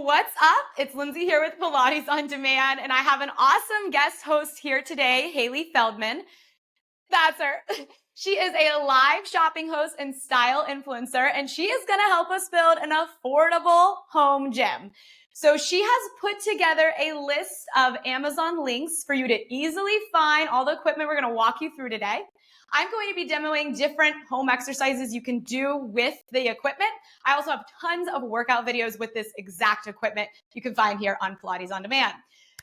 What's up? It's Lindsay here with Pilates On Demand, and I have an awesome guest host here today, Hailey Feldman. That's her. She is a live shopping host and style influencer, and she is going to help us build an affordable home gym. So she has put together a list of Amazon links for you to easily find all the equipment we're going to walk you through today. I'm going to be demoing different home exercises you can do with the equipment. I also have tons of workout videos with this exact equipment you can find here on Pilates On Demand.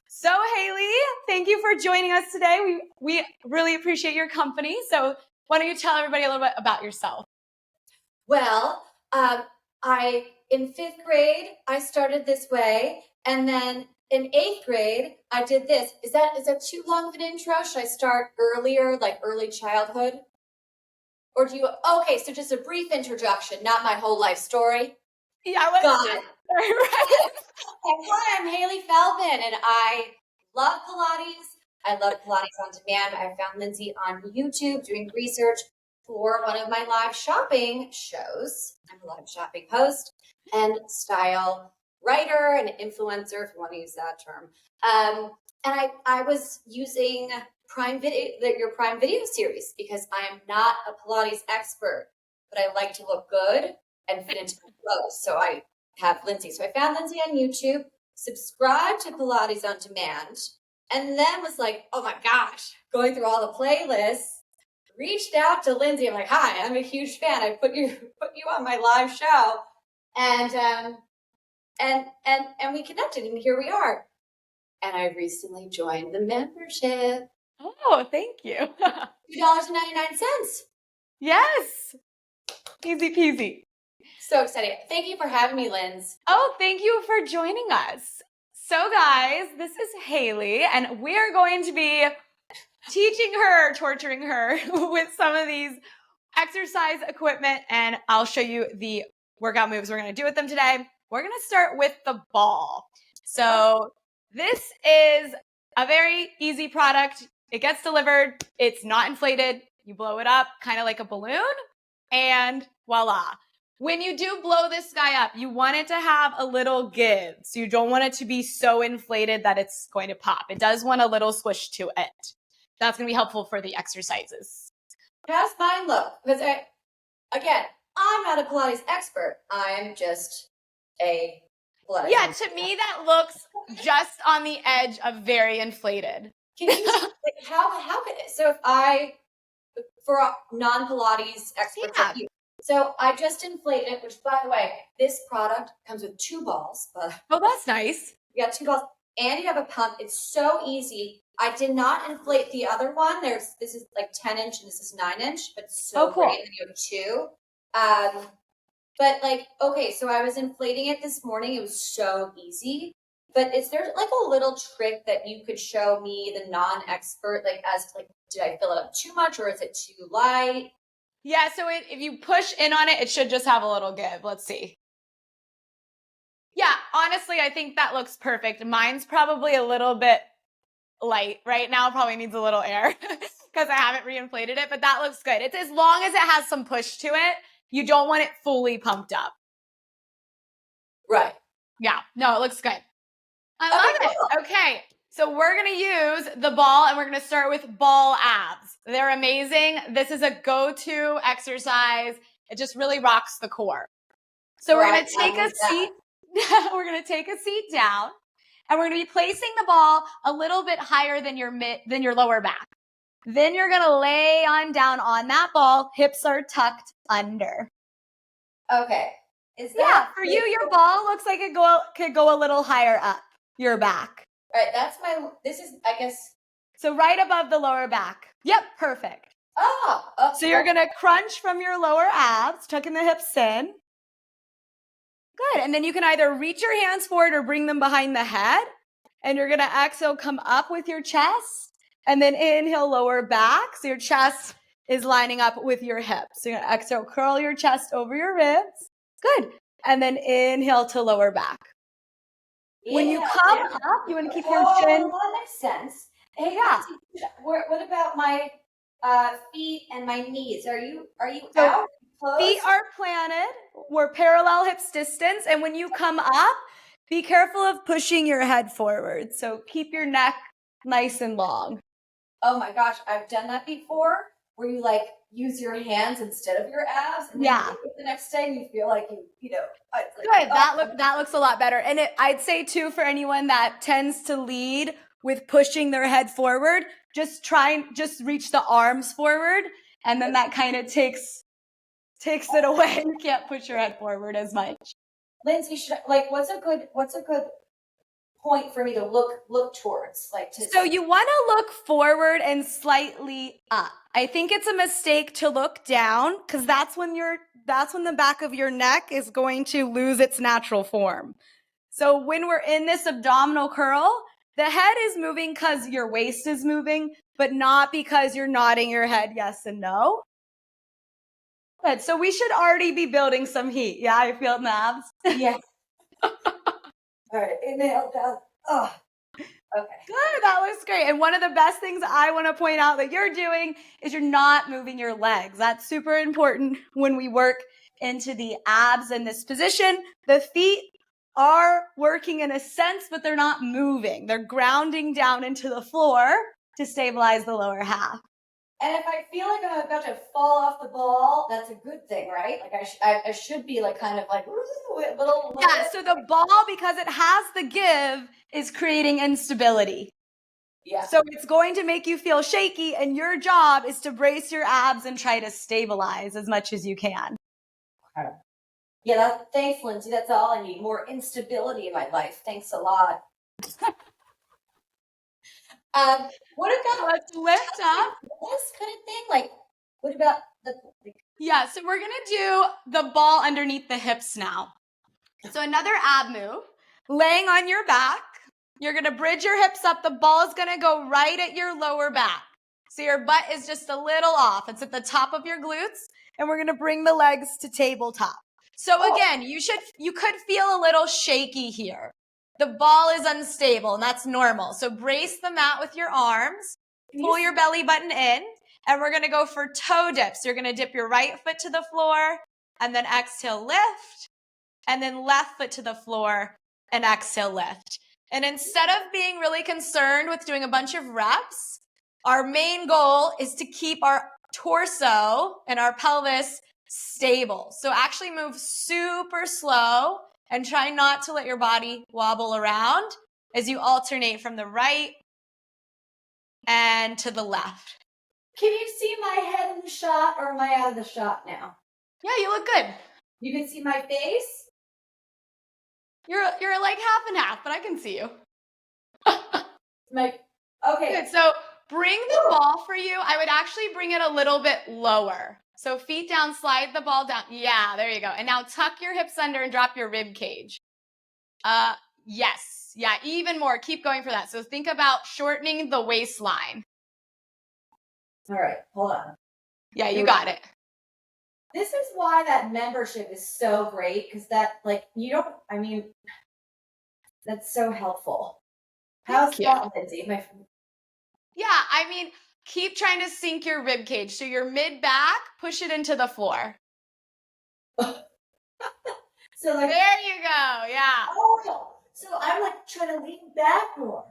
So Hailey, thank you for joining us today. We really appreciate your company. So why don't you tell everybody a little bit about yourself? Well, in 5th grade, I started this way, and then in 8th grade, I did this. Is that too long of an intro? Should I start earlier, like early childhood? Or do you, okay, so just a brief introduction, not my whole life story. Yeah, let's Got do it. it. Right. Hi, I'm Hailey Feldman, and I love Pilates. I love Pilates On Demand. I found Lindsay on YouTube doing research for one of my live shopping shows. I'm a live shopping host and style writer and influencer, if you want to use that term. And I was using Prime Video, your Prime Video series, because I am not a Pilates expert, but I like to look good and fit into my clothes. So I have Lindsay. So I found Lindsay on YouTube, subscribed to Pilates On Demand, and then was like, oh my gosh, going through all the playlists, reached out to Lindsay. I'm like, hi, I'm a huge fan. I put you on my live show. And we connected, and here we are. And I recently joined the membership. Oh, thank you. $2.99. Yes. Easy peasy. So excited. Thank you for having me, Linz. Oh, thank you for joining us. So guys, this is Hailey, and we're going to be teaching her, torturing her with some of these exercise equipment, and I'll show you the workout moves we're going to do with them today. We're going to start with the ball. So this is a very easy product. It gets delivered. It's not inflated. You blow it up kind of like a balloon, and voila. When you do blow this guy up, you want it to have a little give. So you don't want it to be so inflated that it's going to pop. It does want a little squish to it. That's going to be helpful for the exercises. How's mine look? Because I'm not a Pilates expert. I'm just a Pilates. Yeah, to me that looks just on the edge of very inflated. Can you how could it? So for a non-Pilates expert like you, so I just inflated it, which, by the way, this product comes with 2 balls. But oh, that's nice. You got 2 balls, and you have a pump. It's so easy. I did not inflate the other one. This is like 10 inch and this is 9 inch, but it's so cool. great that you have 2. But like, okay, so I was inflating it this morning. It was so easy. But is there like a little trick that you could show me, the non-expert, like as like, did I fill it up too much or is it too light? Yeah, so if you push in on it, it should just have a little give. Let's see. Yeah, honestly, I think that looks perfect. Mine's probably a little bit light right now, probably needs a little air because I haven't reinflated it, but that looks good. It's as long as it has some push to it. You don't want it fully pumped up. Right. Yeah, no, it looks good. I love it. Okay, so we're going to use the ball and we're going to start with ball abs. They're amazing. This is a go-to exercise. It just really rocks the core. So we're going to take a seat. We're going to take a seat down and we're going to be placing the ball a little bit higher than your lower back. Then you're going to lay on down on that ball. Hips are tucked under. Okay. Is that for you, your ball looks like it could go a little higher up your back. All right, this is, I guess. So right above the lower back. Yep, perfect. Oh. So you're going to crunch from your lower abs, tucking the hips in. Good. And then you can either reach your hands forward or bring them behind the head. And you're going to exhale, come up with your chest. And then inhale, lower back. So your chest is lining up with your hips. So you're going to exhale, curl your chest over your ribs. Good. And then inhale to lower back. When you come up, you want to keep your chin. Well, that makes sense. Hey, yeah. What about my feet and my knees? Are you So out? Close? Feet are planted. We're parallel hips distance. And when you come up, Be careful of pushing your head forward. So keep your neck nice and long. Oh my gosh, I've done that before where you like use your hands instead of your abs. And then Yeah. you wake up the next day and you feel like it's like, Good. That looks a lot better. And I'd say too, for anyone that tends to lead with pushing their head forward, just reach the arms forward. And then that kind of takes it away. You can't push your head forward as much. Lindsay, what's a good point for me to look towards? So you want to look forward and slightly up. I think it's a mistake to look down because that's when the back of your neck is going to lose its natural form. So when we're in this abdominal curl, the head is moving because your waist is moving, but not because you're nodding your head yes and no. Good. So we should already be building some heat. Yeah, I feel it in the abs. Yeah. All right, inhale down. Oh, okay. Good, that looks great. And one of the best things I want to point out that you're doing is you're not moving your legs. That's super important when we work into the abs in this position. The feet are working in a sense, but they're not moving. They're grounding down into the floor to stabilize the lower half. And if I feel like I'm about to fall off the ball, that's a good thing, right? Like I should be like kind of like little. Yeah, so the ball, because it has the give, is creating instability. Yeah. So it's going to make you feel shaky, and your job is to brace your abs and try to stabilize as much as you can. Okay. Yeah, thanks, Lindsay. That's all I need. More instability in my life. Thanks a lot. What about Let's lift up. this kind of thing? Like, what about Yeah, so we're gonna do the ball underneath the hips now. So another ab move, laying on your back. You're gonna bridge your hips up. The ball is gonna go right at your lower back. So your butt is just a little off. It's at the top of your glutes, and we're gonna bring the legs to tabletop. So again, you could feel a little shaky here. The ball is unstable, and that's normal. So brace the mat with your arms, pull your belly button in, and we're gonna go for toe dips. You're gonna dip your right foot to the floor, and then exhale, lift, and then left foot to the floor, and exhale, lift. And instead of being really concerned with doing a bunch of reps, our main goal is to keep our torso and our pelvis stable. So actually move super slow and try not to let your body wobble around as you alternate from the right and to the left. Can you see my head in the shot, or am I out of the shot now? Yeah, you look good. You can see my face? You're like half and half, but I can see you. Okay. Good. So bring the ball for you. I would actually bring it a little bit lower. So feet down, slide the ball down. Yeah, there you go. And now tuck your hips under and drop your rib cage. Yes. Yeah, even more. Keep going for that. So think about shortening the waistline. All right, hold on. Yeah, you got it. This is why that membership is so great, because that, that's so helpful. How's that, Lindsay? Yeah, I mean, keep trying to sink your rib cage. So your mid back, push it into the floor. So like, there you go. Yeah. Oh, so I'm like trying to lean back more.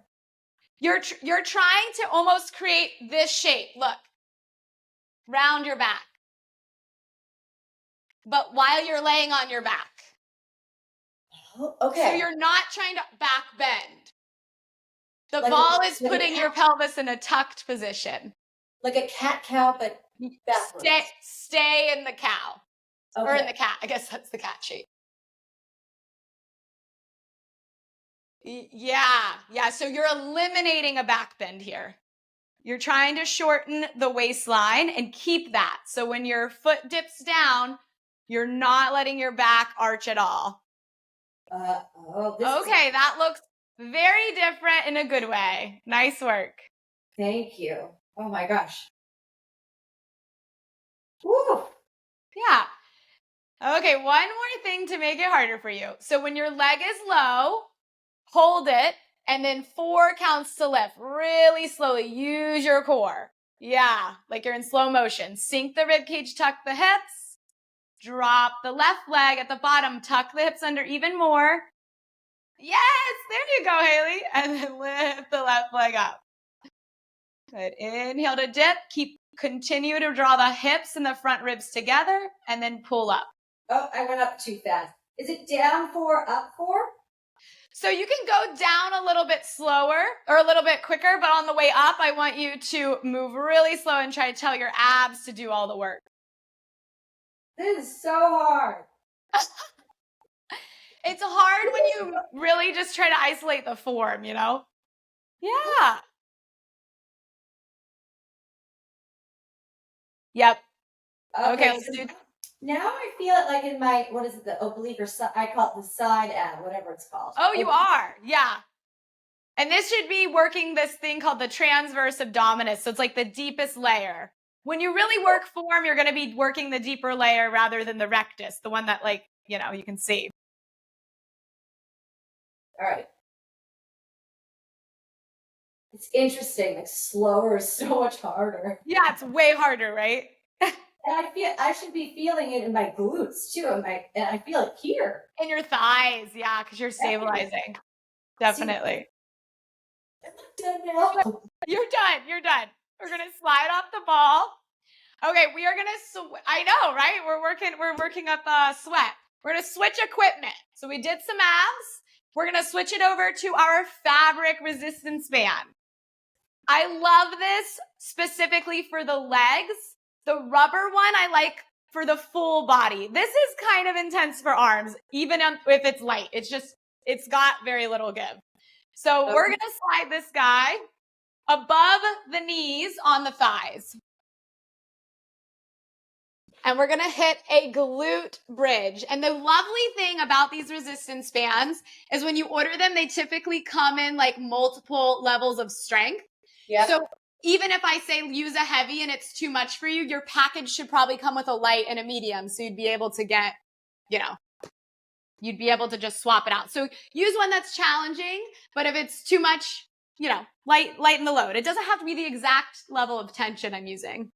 You're trying to almost create this shape. Look, round your back. But while you're laying on your back. Oh, okay. So you're not trying to back bend. The ball is putting your pelvis in a tucked position. Like a cat-cow, but backwards. Stay in the cow. Okay. Or in the cat. I guess that's the cat shape. Yeah. So you're eliminating a back bend here. You're trying to shorten the waistline and keep that. So when your foot dips down, you're not letting your back arch at all. Okay, that looks very different in a good way. Nice work. Thank you. Oh my gosh. Woo. Yeah. Okay, one more thing to make it harder for you. So when your leg is low, hold it, and then 4 counts to lift. Really slowly. Use your core. Yeah, like you're in slow motion. Sink the rib cage, tuck the hips. Drop the left leg at the bottom. Tuck the hips under even more. Yes, there you go, Hailey. And then lift the left leg up. Good. Inhale to dip. Continue to draw the hips and the front ribs together, and then pull up. Oh, I went up too fast. Is it down 4, up 4? So you can go down a little bit slower or a little bit quicker, but on the way up, I want you to move really slow and try to tell your abs to do all the work. This is so hard. It's hard when you really just try to isolate the form, you know? Yeah. Yep. Okay, let's do that. Now I feel it like in my, what is it, the oblique or I call it the side ab, whatever it's called. Oh, you are. Yeah. And this should be working this thing called the transverse abdominis. So it's like the deepest layer. When you really work form, you're going to be working the deeper layer rather than the rectus, the one that you can see. All right. It's interesting. Like slower is so much harder. Yeah, it's way harder, right? And I should be feeling it in my glutes too. And I feel it here. In your thighs, yeah, because you're stabilizing. Definitely. I'm done now. You're done. You're done. We're gonna slide off the ball. Okay, we are gonna. I know, right? We're working up sweat. We're gonna switch equipment. So we did some abs. We're gonna switch it over to our fabric resistance band. I love this specifically for the legs. The rubber one I like for the full body. This is kind of intense for arms, even if it's light. It's got very little give. So we're going to slide this guy above the knees on the thighs. And we're going to hit a glute bridge. And the lovely thing about these resistance bands is when you order them, they typically come in like multiple levels of strength. Yeah. So even if I say use a heavy and it's too much for you, your package should probably come with a light and a medium. So you'd be able to get, you'd be able to just swap it out. So use one that's challenging, but if it's too much, lighten the load. It doesn't have to be the exact level of tension I'm using.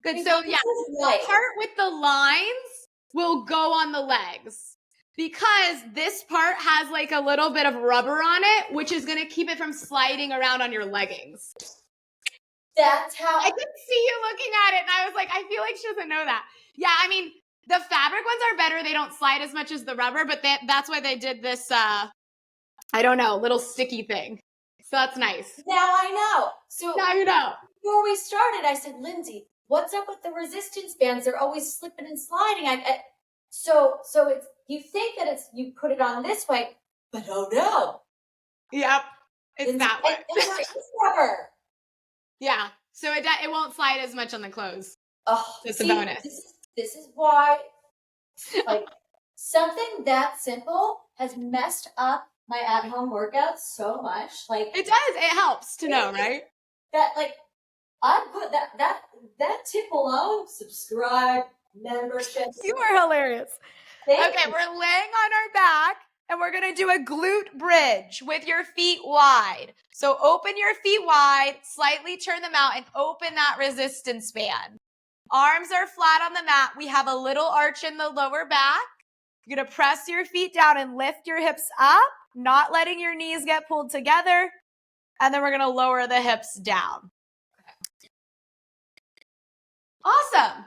Good. So yeah, the part with the lines will go on the legs because this part has like a little bit of rubber on it, which is going to keep it from sliding around on your leggings. That's how I could see you looking at it and I was like, I feel like she doesn't know that. Yeah, I mean, the fabric ones are better. They don't slide as much as the rubber, but that's why they did this, little sticky thing. So that's nice. Now I know. So now you know. Before we started, I said, Lindsay, what's up with the resistance bands? They're always slipping and sliding. So it's, you think that you put it on this way, but oh no. Yep. It's that way. It's rubber. Yeah. So it won't slide as much on the clothes. Oh, it's a bonus. This is why something that simple has messed up my at-home workouts so much. It does. It helps to know, right? That I put that tip alone, subscribe, membership. You are hilarious. Okay, we're laying on our back and we're going to do a glute bridge with your feet wide. So open your feet wide, slightly turn them out and open that resistance band. Arms are flat on the mat. We have a little arch in the lower back. You're going to press your feet down and lift your hips up, not letting your knees get pulled together. And then we're going to lower the hips down. Awesome.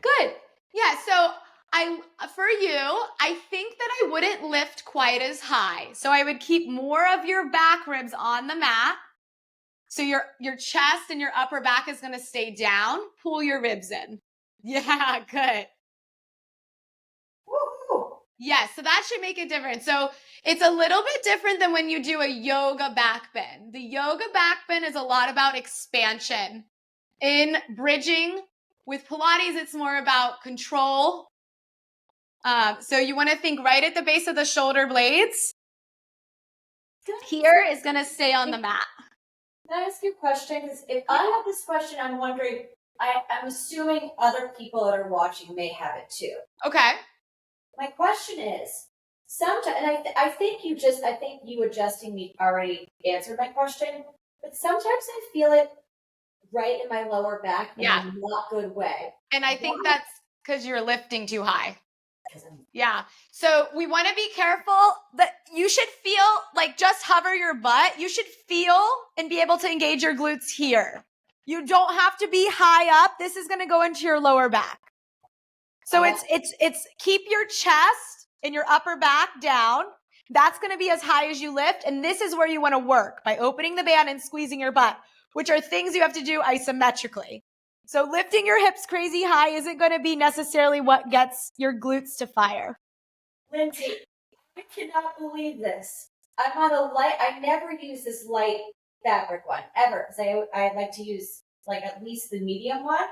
Good. Yeah, so I think that I wouldn't lift quite as high. So I would keep more of your back ribs on the mat. So your chest and your upper back is going to stay down. Pull your ribs in. Yeah, good. Woo-hoo. Yes, so that should make a difference. So it's a little bit different than when you do a yoga back bend. The yoga back bend is a lot about expansion. In bridging with Pilates, it's more about control. So you want to think right at the base of the shoulder blades. Here is going to stay on the mat. Can I ask you a question? Because if I have this question, I'm wondering, I'm assuming other people that are watching may have it too. Okay. My question is, sometimes, and I think you adjusting me already answered my question, but sometimes I feel it right in my lower back in a not good way. And I think that's because you're lifting too high. Yeah. So we want to be careful that you should feel like just hover your butt. You should feel and be able to engage your glutes here. You don't have to be high up. This is going to go into your lower back. So it's keep your chest and your upper back down. That's going to be as high as you lift. And this is where you want to work by opening the band and squeezing your butt, which are things you have to do isometrically. So lifting your hips crazy high isn't going to be necessarily what gets your glutes to fire. Lindsay, I cannot believe this. I'm on a light, I never use this light fabric one, ever, because I like to use, like, at least the medium one.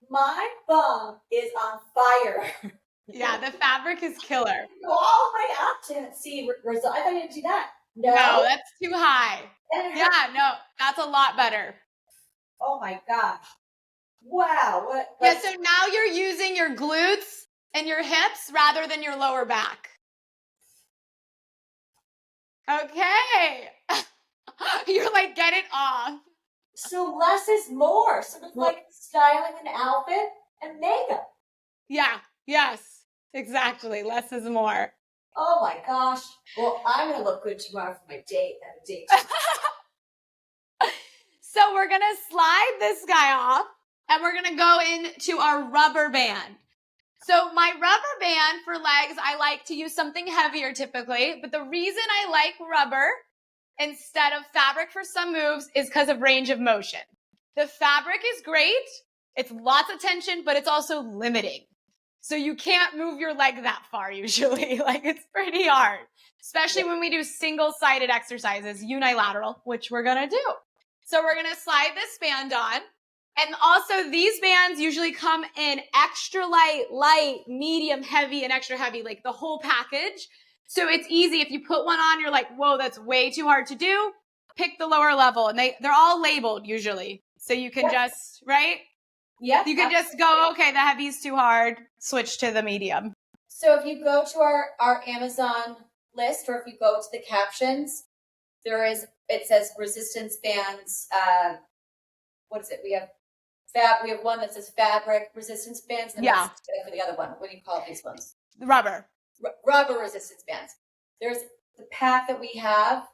My bum is on fire. Yeah, the fabric is killer. Go all the way up to see result. I thought you didn't do that. No, that's too high. Yeah, no, that's a lot better. Oh my gosh. Wow. Yeah, so now you're using your glutes and your hips rather than your lower back. Okay. You're like, get it off. So less is more. So it's like styling an outfit and makeup. Yeah, yes, exactly. Less is more. Oh my gosh. Well, I'm going to look good tomorrow for my date. I have a date. So we're going to slide this guy off and we're going to go into our rubber band. So my rubber band for legs, I like to use something heavier typically, but the reason I like rubber instead of fabric for some moves is because of range of motion. The fabric is great. It's lots of tension, but it's also limiting. So you can't move your leg that far usually. Like it's pretty hard, especially when we do single-sided exercises, unilateral, which we're going to do. So we're going to slide this band on. And also these bands usually come in extra light, medium, heavy, and extra heavy, like the whole package. So it's easy. If you put one on, you're like, whoa, that's way too hard to do. Pick the lower level. And they're all labeled usually. So you can just, right? Yeah. You can just go, okay, the heavy's too hard. Switch to the medium. So if you go to our Amazon list, or if you go to the captions, it says resistance bands. What is it? We have one that says fabric resistance bands. And for the other one, what do you call these ones? Rubber. Rubber resistance bands. There's the pack that we have.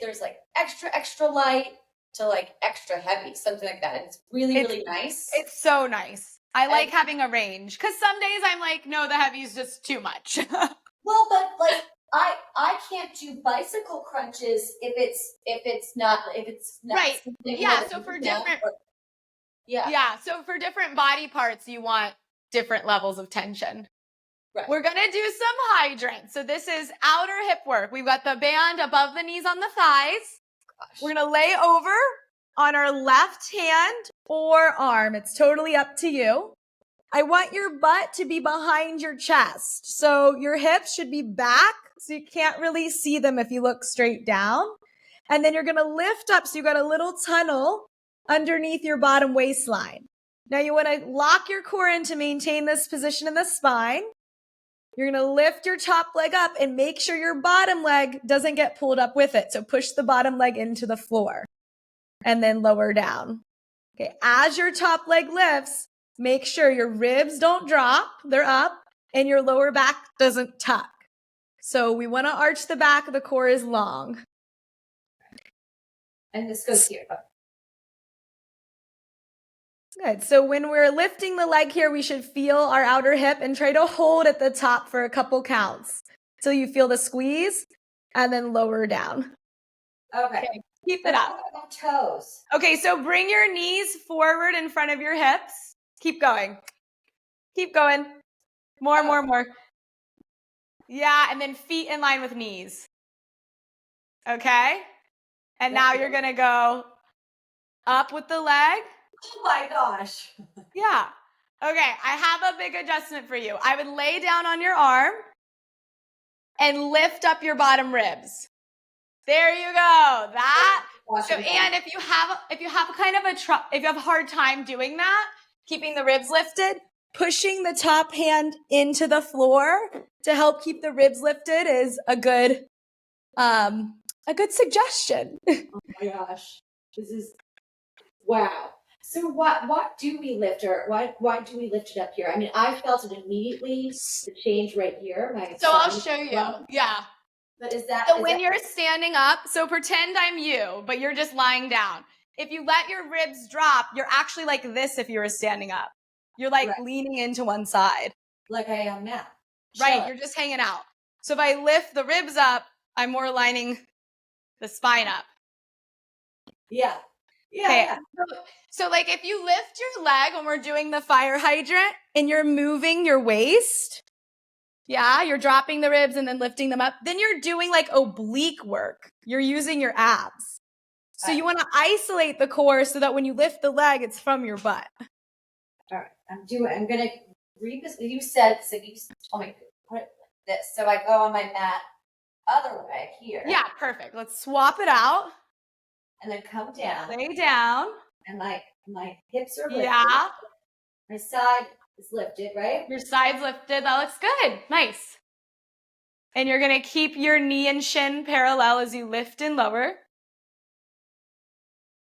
There's like extra light to like extra heavy, something like that. And it's really nice. It's so nice. I like having a range because some days I'm like, no, the heavy is just too much. Well, but like I can't do bicycle crunches if it's not right. Yeah. So for different. Yeah. So for different body parts, you want different levels of tension. Right. We're going to do some hydrants. So this is outer hip work. We've got the band above the knees on the thighs. Gosh. We're going to lay over on our left hand or arm. It's totally up to you. I want your butt to be behind your chest. So your hips should be back so you can't really see them if you look straight down. And then you're going to lift up so you got a little tunnel underneath your bottom waistline. Now you want to lock your core in to maintain this position in the spine. You're going to lift your top leg up and make sure your bottom leg doesn't get pulled up with it. So push the bottom leg into the floor and then lower down. Okay. As your top leg lifts, make sure your ribs don't drop. They're up and your lower back doesn't tuck. So we want to arch the back. The core is long. And this goes here. Good. So when we're lifting the leg here, we should feel our outer hip and try to hold at the top for a couple counts till you feel the squeeze and then lower down. Okay. Keep it up. Toes. Okay. So bring your knees forward in front of your hips. Keep going. Keep going. More. Yeah. And then feet in line with knees. Okay. And now you're going to go up with the leg. Oh my gosh. Yeah. Okay. I have a big adjustment for you. I would lay down on your arm and lift up your bottom ribs. There you go. That. So, and if you have a hard time doing that, keeping the ribs lifted, pushing the top hand into the floor to help keep the ribs lifted is a good suggestion. Oh my gosh. This is wow. So why do we lift, or why do we lift it up here? I mean, I felt it immediately, the change right here. My So I'll side show you. lump. Yeah. But So when you're standing up, so pretend I'm you, but you're just lying down. If you let your ribs drop, you're actually like this if you were standing up. You're like leaning into one side. like I am now. Right, you're just hanging out. So if I lift the ribs up, I'm more lining the spine up. Yeah. Okay. So like if you lift your leg when we're doing the fire hydrant and you're moving your waist, yeah, you're dropping the ribs and then lifting them up, then you're doing like oblique work. You're using your abs. So you want to isolate the core so that when you lift the leg, it's from your butt. All right. I'm going to read this. You said, so you told me to put this. So I go on my mat other way here. Yeah, perfect. Let's swap it out. And then come down. Lay down. And my hips are lifted. Yeah. My side is lifted, right? Your side's lifted. That looks good. Nice. And you're going to keep your knee and shin parallel as you lift and lower.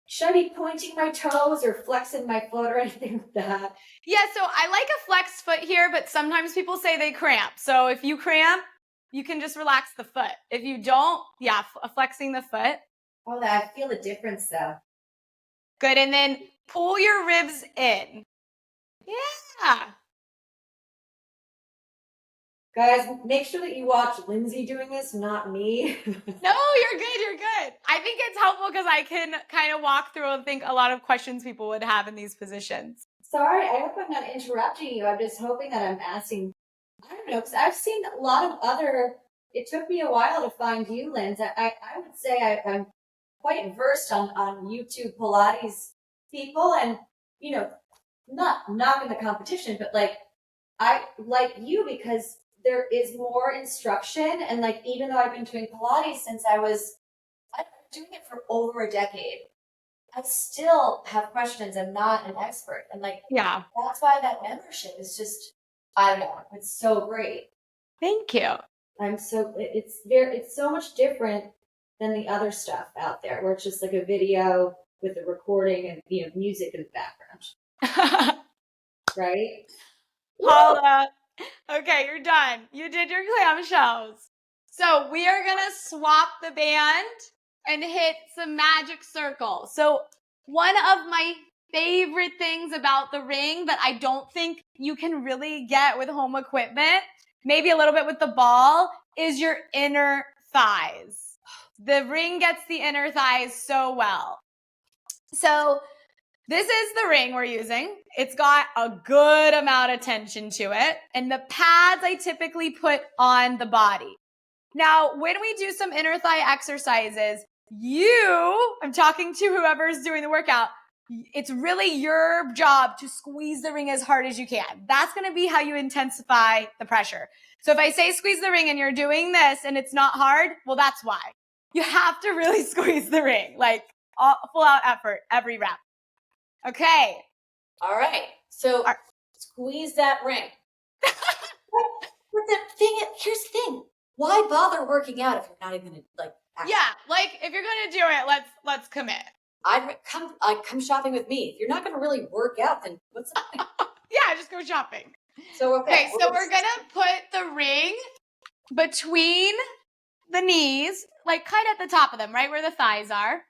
Should I be pointing my toes or flexing my foot or anything like that? Yeah, so I like a flex foot here, but sometimes people say they cramp. So if you cramp, you can just relax the foot. If you don't, yeah, flexing the foot. Oh, I feel the difference though. Good, and then pull your ribs in. Yeah. Guys, make sure that you watch Lindsay doing this, not me. No, you're good. You're good. I think it's helpful because I can kind of walk through and think a lot of questions people would have in these positions. Sorry, I hope I'm not interrupting you. I'm just hoping that I'm asking, I don't know, because I've seen a lot of it took me a while to find you, Linz. I would say I'm quite versed on YouTube Pilates people, and, not knocking the competition, but like, I like you because there is more instruction. And like, even though I've been doing Pilates since I've been doing it for over a decade, I still have questions. I'm not an expert. And like, yeah, that's why that membership is just, I don't know, it's so great. Thank you. It's so much different than the other stuff out there where it's just like a video with a recording and, music in the background. Right? Paula. Okay, you're done. You did your clamshells. So we are going to swap the band and hit some magic circles. So one of my favorite things about the ring that I don't think you can really get with home equipment, maybe a little bit with the ball, is your inner thighs. The ring gets the inner thighs so well. So this is the ring we're using. It's got a good amount of tension to it. And the pads I typically put on the body. Now, when we do some inner thigh exercises, I'm talking to whoever's doing the workout, it's really your job to squeeze the ring as hard as you can. That's going to be how you intensify the pressure. So if I say squeeze the ring and you're doing this and it's not hard, well, that's why. You have to really squeeze the ring, like full out effort, every rep. Okay. All right. So squeeze that ring. But the thing is, here's the thing. Why bother working out if you're not even like? Yeah, like if you're gonna do it, let's commit. I'd come shopping with me. If you're not gonna really work out, then what's the point? Yeah, just go shopping. So okay, so we're gonna put the ring between the knees, like kind of at the top of them, right where the thighs are.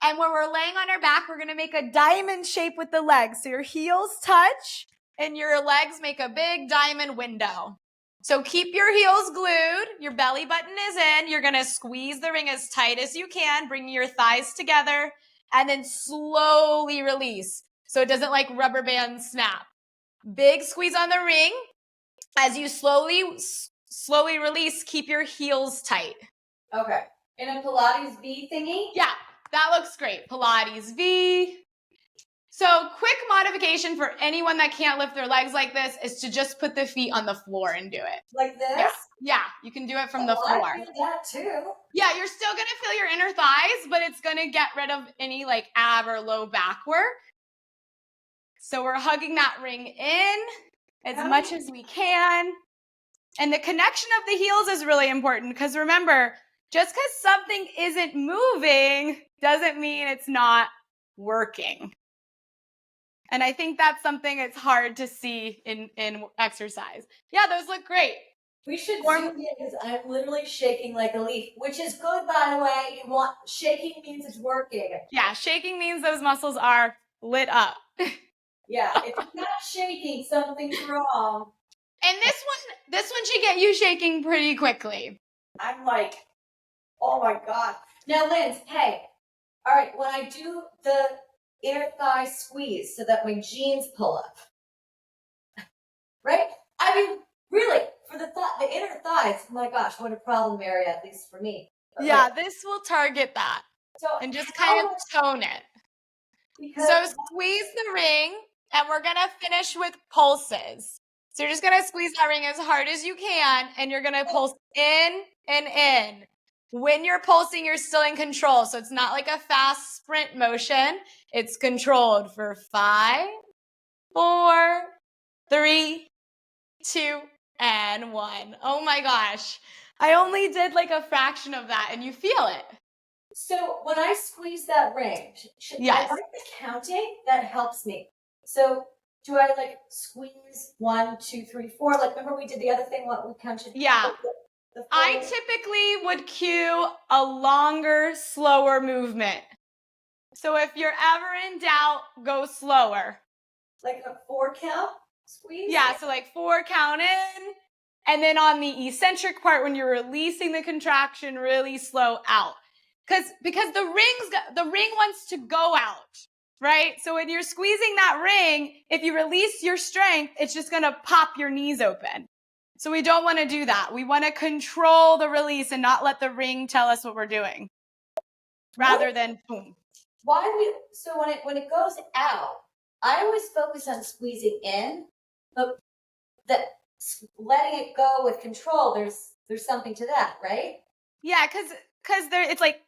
And when we're laying on our back, we're going to make a diamond shape with the legs. So your heels touch and your legs make a big diamond window. So keep your heels glued. Your belly button is in. You're going to squeeze the ring as tight as you can, bringing your thighs together, and then slowly release. So it doesn't like rubber band snap. Big squeeze on the ring. As you slowly release, keep your heels tight. Okay. In a Pilates V thingy? Yeah. That looks great. Pilates V. So quick modification for anyone that can't lift their legs like this is to just put the feet on the floor and do it. Like this? Yeah, you can do it from the floor. I feel that too. Yeah, you're still going to feel your inner thighs, but it's going to get rid of any like ab or low back work. So we're hugging that ring in as much as we can. And the connection of the heels is really important because remember, just because something isn't moving doesn't mean it's not working. And I think that's something it's hard to see in exercise. Yeah, those look great. We should zoom in because I'm literally shaking like a leaf, which is good, by the way. Shaking means it's working. Yeah, shaking means those muscles are lit up. Yeah, if it's not shaking, something's wrong. And this one should get you shaking pretty quickly. I'm like, oh my God. Now, Linz, hey, all right, when I do the inner thigh squeeze so that my jeans pull up, right? I mean, really, for the inner thighs, my gosh, what a problem area, at least for me. Yeah, this will target that. So and just kind of tone it. So squeeze the ring, and we're going to finish with pulses. So you're just going to squeeze that ring as hard as you can, and you're going to pulse in and in. When you're pulsing, you're still in control. So it's not like a fast sprint motion. It's controlled for 5, 4, 3, 2, and 1. Oh my gosh. I only did like a fraction of that, and you feel it. So when I squeeze that ring, yes. I like the counting that helps me. So do I like squeeze 1, 2, 3, 4? Like remember we did the other thing, what we counted? Yeah. I typically would cue a longer, slower movement. So if you're ever in doubt, go slower. Like a 4 count squeeze? Yeah, so like 4 count in. And then on the eccentric part, when you're releasing the contraction, really slow out. Because the ring wants to go out, right? So when you're squeezing that ring, if you release your strength, it's just going to pop your knees open. So we don't want to do that. We want to control the release and not let the ring tell us what we're doing, rather than boom. So when it goes out, I always focus on squeezing in, but letting it go with control, there's something to that, right? Yeah, because it's like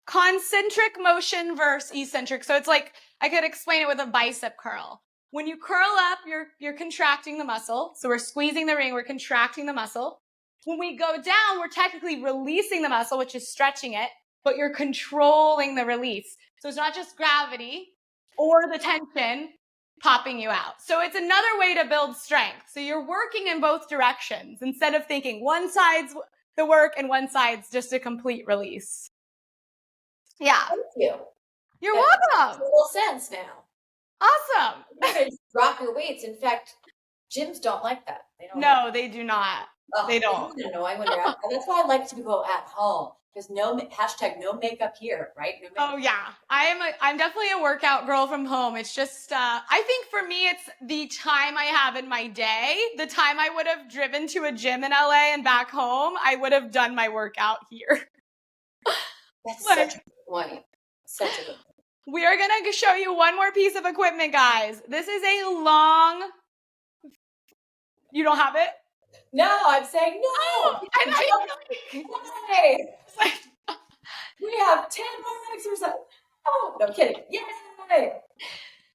concentric motion versus eccentric. So it's like, I could explain it with a bicep curl. When you curl up, you're contracting the muscle. So we're squeezing the ring, we're contracting the muscle. When we go down, we're technically releasing the muscle, which is stretching it, but you're controlling the release. So it's not just gravity or the tension popping you out. So it's another way to build strength. So you're working in both directions instead of thinking one side's the work and one side's just a complete release. Yeah. Thank you. You're That welcome. makes total sense now. Awesome. You can drop your weights. In fact, gyms don't like that. They do not. They don't. It's annoying when you're out. That's why I like to go at home. Because no makeup here, right? No makeup. Oh yeah, I'm definitely a workout girl from home. It's just I think for me it's the time I have in my day. The time I would have driven to a gym in LA and back home, I would have done my workout here. That's such a good point. Such a good point. We are gonna show you one more piece of equipment, guys. This is a long. You don't have it? No, I'm saying no. Oh, I know you. Hey. We have 10 more exercises. Oh, no kidding. Yay!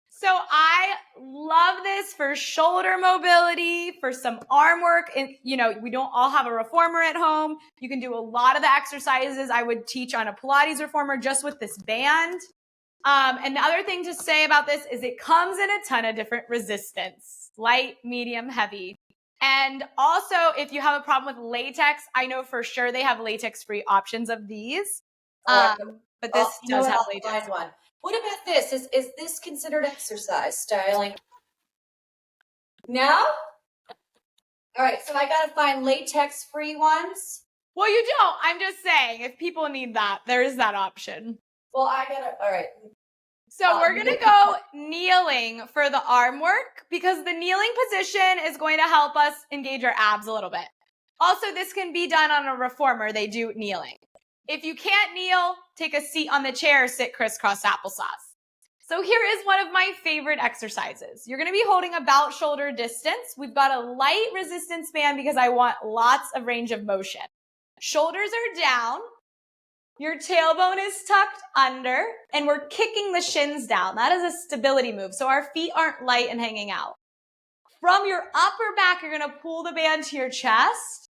So I love this for shoulder mobility, for some arm work. And, we don't all have a reformer at home. You can do a lot of the exercises I would teach on a Pilates reformer just with this band. And the other thing to say about this is it comes in a ton of different resistance, light, medium, heavy. And also, if you have a problem with latex, I know for sure they have latex-free options of these. But this does have latex. Find one. What about this? Is this considered exercise styling? No? All right, so I gotta find latex-free ones. Well, you don't. I'm just saying, if people need that, there is that option. Well, all right. So we're gonna go kneeling for the arm work because the kneeling position is going to help us engage our abs a little bit. Also, this can be done on a reformer. They do kneeling. If you can't kneel, take a seat on the chair, sit crisscross applesauce. So here is one of my favorite exercises. You're going to be holding about shoulder distance. We've got a light resistance band because I want lots of range of motion. Shoulders are down. Your tailbone is tucked under, and we're kicking the shins down. That is a stability move. So our feet aren't light and hanging out. From your upper back, you're going to pull the band to your chest,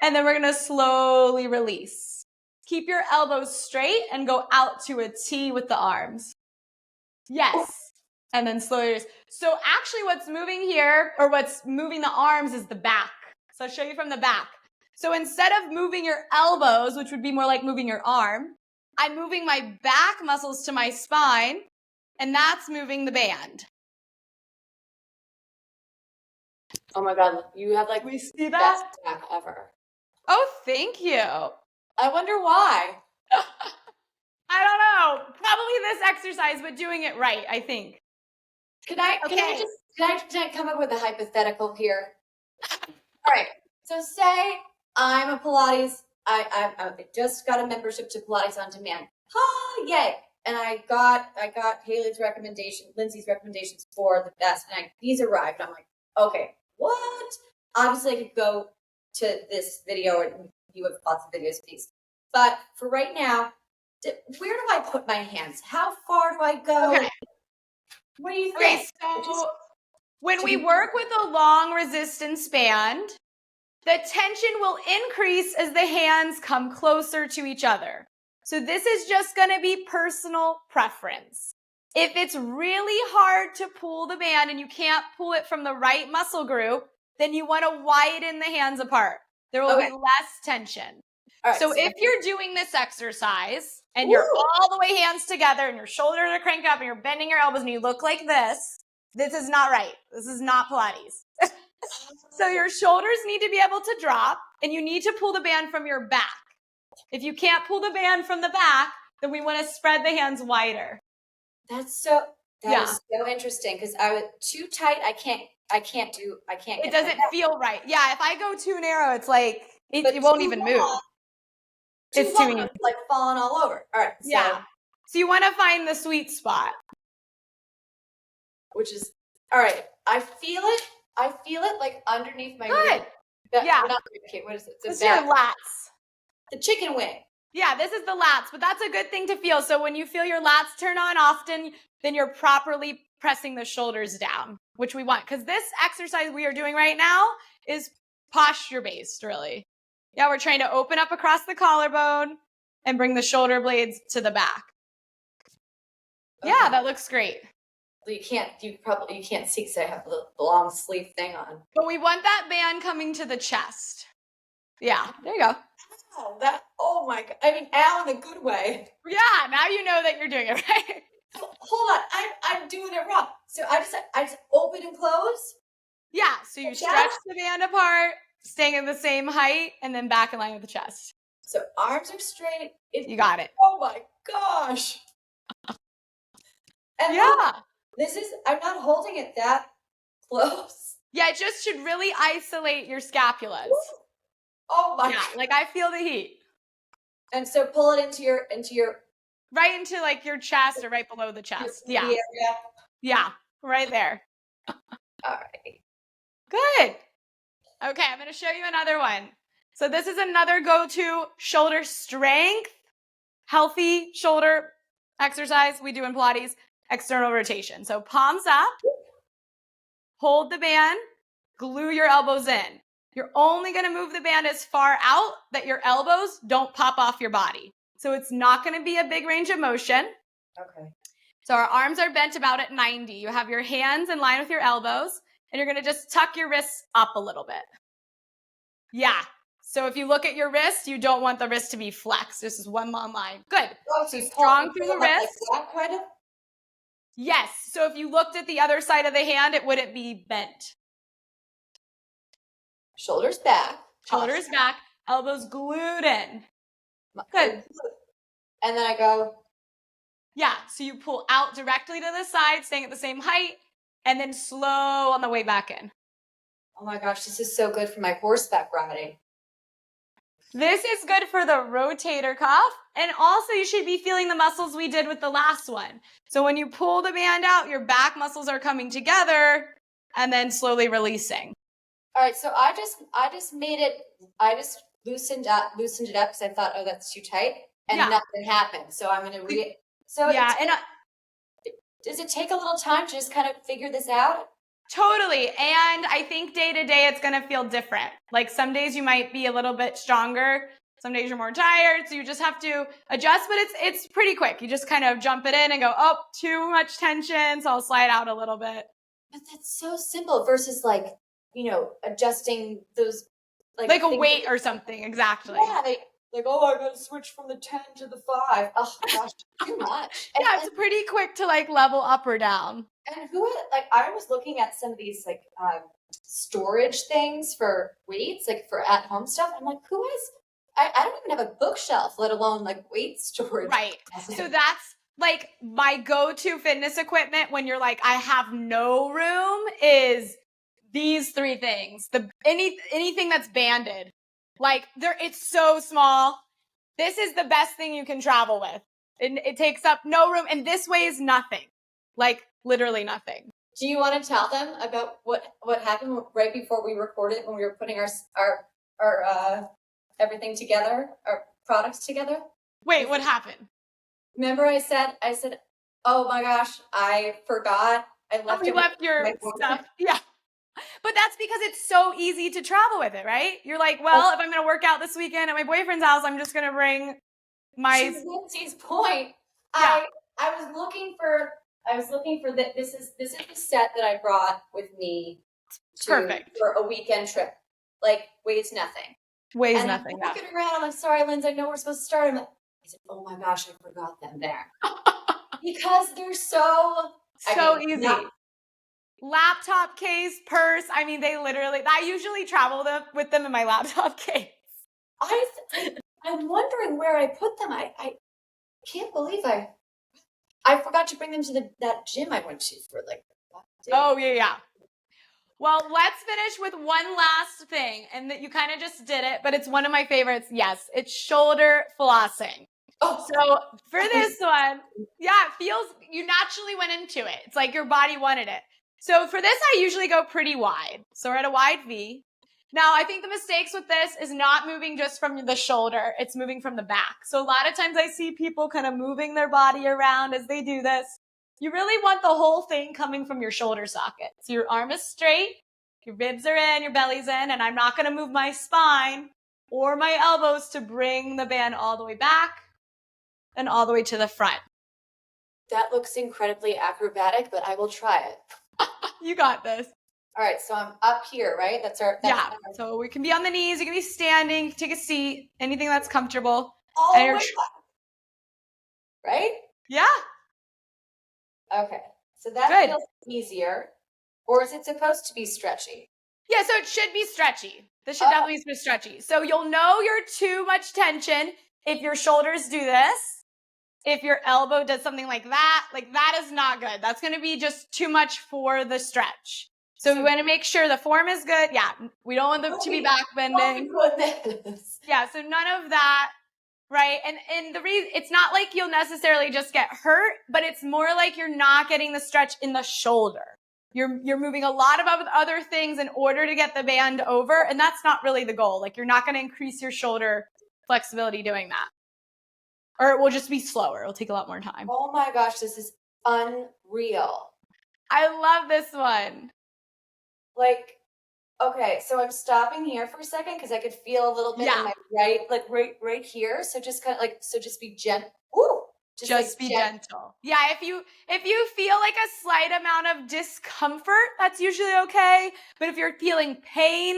and then we're going to slowly release. Keep your elbows straight and go out to a T with the arms. Yes. and then slowly release. So actually what's moving here, or what's moving the arms, is the back. So I'll show you from the back. So instead of moving your elbows, which would be more like moving your arm, I'm moving my back muscles to my spine, and that's moving the band. Oh my God, you have like We see the that? best back ever. Oh, thank you. I wonder why. I don't know. Probably this exercise, but doing it right, I think. Can I come up with a hypothetical here? All right. So say I'm a Pilates. I just got a membership to Pilates On Demand. Oh, yay! And I got Haley's recommendation, Lindsay's recommendations for the best, and these arrived. And I'm like, okay, what? Obviously, I could go to this video, and you have lots of videos of these. But for right now, where do I put my hands? How far do I go? Okay. What do you Okay, think? so when we work with a long resistance band, the tension will increase as the hands come closer to each other. So this is just going to be personal preference. If it's really hard to pull the band and you can't pull it from the right muscle group, then you want to widen the hands apart. There will be less tension. All right, so if you're doing this exercise and you're all the way hands together and your shoulders are cranked up and you're bending your elbows and you look like this is not right. This is not Pilates. So your shoulders need to be able to drop and you need to pull the band from your back. If you can't pull the band from the back, then we want to spread the hands wider. That is so interesting because I was too tight. I can't. It doesn't feel right. Yeah, if I go too narrow, it's like it won't even move. It's too easy. Like falling all over. All right. So you want to find the sweet spot, which is all right. I feel it like underneath my rib. Not rib cage. What is it? It's your lats. The chicken wing. Yeah, this is the lats, but that's a good thing to feel. So when you feel your lats turn on often, then you're properly pressing the shoulders down, which we want. Because this exercise we are doing right now is posture-based, really. Yeah, we're trying to open up across the collarbone and bring the shoulder blades to the back. Okay. Yeah, that looks great. You can't see because I have the long sleeve thing on. But we want that band coming to the chest. Yeah, there you go. Oh my God. I mean, Al in a good way. Yeah, now you know that you're doing it right. Hold on, I'm doing it wrong. So I just open and close? Yeah, so you stretch the band apart, staying at the same height, and then back in line with the chest. So arms are straight. You got it. Oh my gosh. And yeah. I'm not holding it that close. Yeah, it just should really isolate your scapulas. Woo. Oh my God. Like I feel the heat. And so pull it into your right into like your chest or right below the chest. Yeah. Yeah, right there. All right. Good. Okay, I'm going to show you another one. So this is another go-to shoulder strength, healthy shoulder exercise we do in Pilates, external rotation. So palms up, hold the band, glue your elbows in. You're only going to move the band as far out that your elbows don't pop off your body. So it's not going to be a big range of motion. Okay. So our arms are bent about at 90. You have your hands in line with your elbows, and you're going to just tuck your wrists up a little bit. Yeah. So if you look at your wrist, you don't want the wrist to be flexed. This is one long line. Good. So strong through the wrist. Like that kind of? Yes. So if you looked at the other side of the hand, it wouldn't be bent. Shoulders back. Shoulders back. Elbows glued in. Good. And then I go. Yeah. So you pull out directly to the side, staying at the same height, and then slow on the way back in. Oh my gosh, this is so good for my horseback riding. This is good for the rotator cuff. And also you should be feeling the muscles we did with the last one. So when you pull the band out, your back muscles are coming together and then slowly releasing. All right, so I just loosened it up because I thought, oh, that's too tight. And nothing happened. So I'm going to does it take a little time to just kind of figure this out? Totally. And I think day to day, it's going to feel different. Like some days you might be a little bit stronger. Some days you're more tired. So you just have to adjust, but it's pretty quick. You just kind of jump it in and go, oh, too much tension. So I'll slide out a little bit. But that's so simple versus like, adjusting those like a weight or something. Exactly. Yeah, like, oh, I gotta switch from the 10 to the 5. Oh gosh, too much. Yeah, it's pretty quick to like level up or down. And I was looking at some of these like storage things for weights, like for at home stuff. I'm like, I don't even have a bookshelf, let alone like weight storage. Right. So that's like my go-to fitness equipment when you're like, I have no room is these 3 things. Anything that's banded. Like it's so small. This is the best thing you can travel with. It takes up no room and this weighs nothing. Like literally nothing. Do you want to tell them about what happened right before we recorded when we were putting our everything together, our products together? Wait, what happened? Remember I said, oh my gosh, I forgot. You left your stuff. Yeah. But that's because it's so easy to travel with it, right? You're like, well, if I'm going to work out this weekend at my boyfriend's house, I'm just going to bring my... To Lindsay's point, yeah. I was looking for this is the set that I brought with me Perfect. For a weekend trip. Like weighs nothing. Weighs nothing. I'm looking around, I'm like, sorry, Lindsay, I know we're supposed to start. I said, oh my gosh, I forgot them there. Because they're so easy. Laptop case, purse. I mean, I usually travel with them in my laptop case. I'm wondering where I put them. I can't believe I forgot to bring them to that gym I went to for like that day. Oh, yeah. Well, let's finish with one last thing, and that you kind of just did it, but it's one of my favorites. Yes, it's shoulder flossing. Oh. So for this one, yeah, it feels, you naturally went into it. It's like your body wanted it. So for this, I usually go pretty wide. So we're at a wide V. Now, I think the mistakes with this is not moving just from the shoulder. It's moving from the back. So a lot of times I see people kind of moving their body around as they do this. You really want the whole thing coming from your shoulder socket. So your arm is straight, your ribs are in, your belly's in, and I'm not going to move my spine or my elbows to bring the band all the way back and all the way to the front. That looks incredibly acrobatic, but I will try it. You got this. All right, so I'm up here, right? So we can be on the knees, you can be standing, take a seat, anything that's comfortable. All the way back. Right? Yeah. Okay, so that feels easier. Or is it supposed to be stretchy? Yeah, so it should be stretchy. This should definitely be stretchy. So you'll know you're too much tension if your shoulders do this. If your elbow does something like that is not good. That's going to be just too much for the stretch. So we want to make sure the form is good. Yeah, we don't want them to be back bending. Yeah, so none of that, right? And the reason, it's not like you'll necessarily just get hurt, but it's more like you're not getting the stretch in the shoulder. You're moving a lot of other things in order to get the band over, and that's not really the goal. Like, you're not going to increase your shoulder flexibility doing that. Or it will just be slower. It'll take a lot more time. Oh my gosh, this is unreal. I love this one. Like, okay, so I'm stopping here for a second because I could feel a little bit in my right here. So just kind of just be gentle. Ooh, just be gentle. Yeah, if you feel like a slight amount of discomfort, that's usually okay. But if you're feeling pain,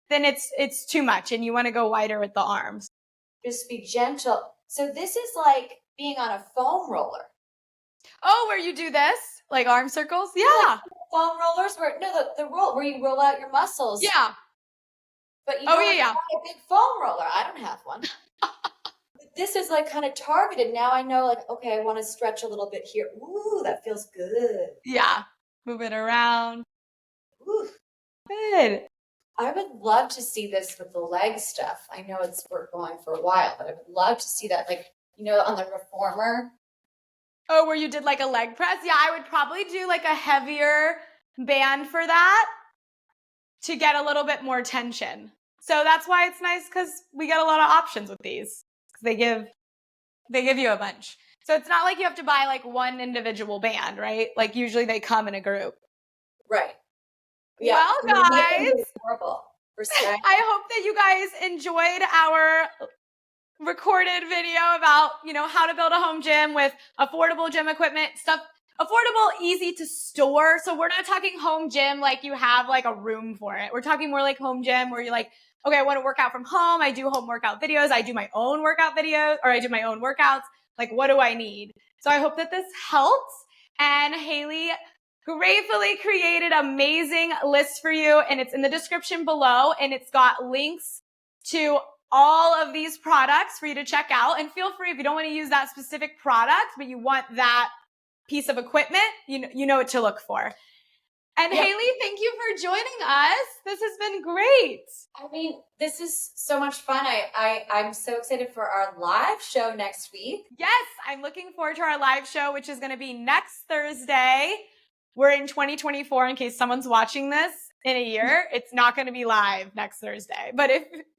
then it's too much and you want to go wider with the arms. Just be gentle. So this is like being on a foam roller. Oh, where you do this? Like arm circles? Yeah. Like foam rollers the roll where you roll out your muscles. Yeah. But you don't have a big foam roller. I don't have one. This is like kind of targeted. Now I know like, okay, I want to stretch a little bit here. Ooh, that feels good. Yeah. Move it around. Ooh. Good. I would love to see this with the leg stuff. I know we're going for a while, but I would love to see that, like, on the reformer. Oh, where you did like a leg press? Yeah, I would probably do like a heavier band for that to get a little bit more tension. So that's why it's nice because we get a lot of options with these. They give you a bunch. So it's not like you have to buy like one individual band, right? Like usually they come in a group. Right. Yeah. Well, guys, horrible. I hope that you guys enjoyed our recorded video about, how to build a home gym with affordable gym equipment, stuff affordable, easy to store. So we're not talking home gym like you have like a room for it. We're talking more like home gym where you're like, okay, I want to work out from home. I do home workout videos. I do my own workout videos, or I do my own workouts. Like, what do I need? So I hope that this helps. And Hailey gratefully created an amazing list for you, and it's in the description below, and it's got links to all of these products for you to check out. And feel free, if you don't want to use that specific product, but you want that piece of equipment, you know what to look for. And Yep. Hailey, thank you for joining us. This has been great. I mean, this is so much fun. I'm so excited for our live show next week. Yes, I'm looking forward to our live show, which is going to be next Thursday. We're in 2024, in case someone's watching this in a year. It's not going to be live next Thursday. But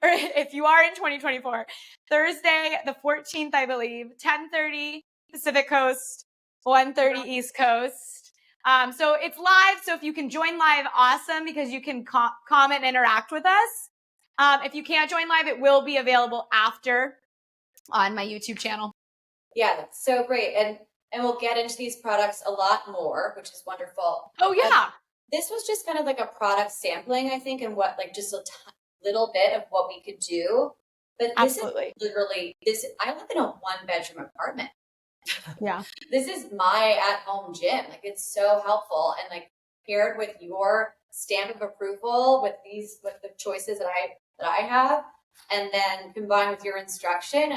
if you are in 2024, Thursday, the 14th, I believe, 10:30 Pacific Coast, 1:30 East Coast. So it's live. So if you can join live, awesome, because you can comment and interact with us. If you can't join live, it will be available after on my YouTube channel. Yeah, that's so great. And we'll get into these products a lot more, which is wonderful. Oh, yeah. This was just kind of like a product sampling, I think, and what, like, just a little bit of what we could do. But this Absolutely. is literally I live in a 1-bedroom apartment. Yeah. This is my at-home gym. Like, it's so helpful, and like paired with your stamp of approval with the choices that I have, and then combined with your instruction.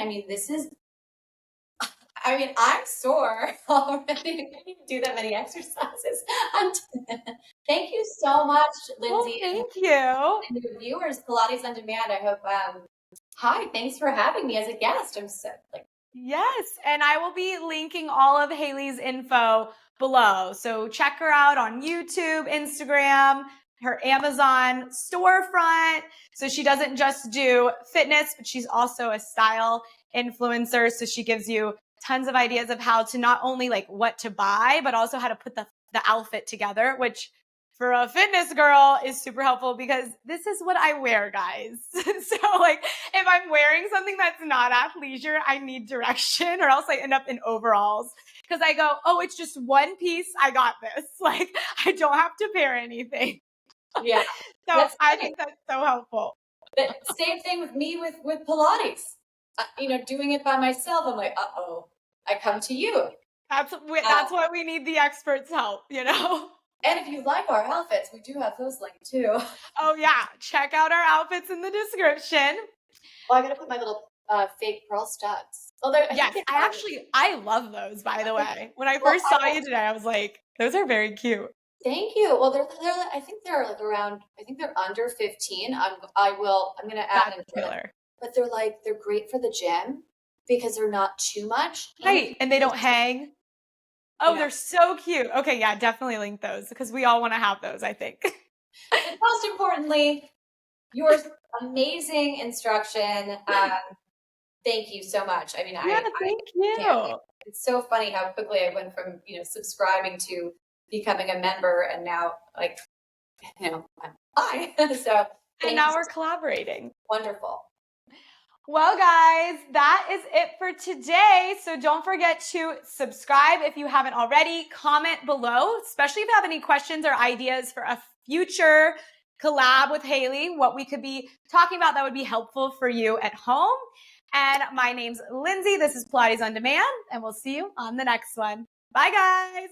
I'm sore already. I didn't even do that many exercises. Thank you so much, Lindsay. Well, thank you. And the viewers, Pilates On Demand. I hope. Hi, thanks for having me as a guest. I'm so Yes, and I will be linking all of Hailey's info below. So check her out on YouTube, Instagram, her Amazon storefront. So she doesn't just do fitness, but she's also a style influencer. So she gives you tons of ideas of how to not only like what to buy, but also how to put the outfit together, which for a fitness girl is super helpful because this is what I wear, guys. So like if I'm wearing something that's not athleisure, I need direction or else I end up in overalls because I go, oh, it's just one piece. I got this. Like I don't have to pair anything. yeah. So I think that's so helpful. But same thing with me with Pilates. Doing it by myself, I'm like, uh-oh, I come to you. That's why we need the experts' help, And if you like our outfits, we do have those linked too. Oh yeah, check out our outfits in the description. Well, I gotta put my little fake pearl studs. Yes, I love those, by the way. When I first saw you today, I was like, those are very cute. Thank you. Well, I think they're like around, I think they're under 15. I'm gonna add them. Killer. But they're great for the gym because they're not too much. Right, and they don't hang. Oh, they're so cute. Okay, yeah, definitely link those because we all want to have those, I think. And most importantly, your amazing instruction. Thank you so much. I mean, thank you. It's so funny how quickly I went from, subscribing to becoming a member and now I'm hi. So and now we're collaborating. Wonderful. Well, guys, that is it for today. So don't forget to subscribe if you haven't already. Comment below, especially if you have any questions or ideas for a future collab with Hailey, what we could be talking about that would be helpful for you at home. And my name's Lindsay. This is Pilates On Demand, and we'll see you on the next one. Bye, guys.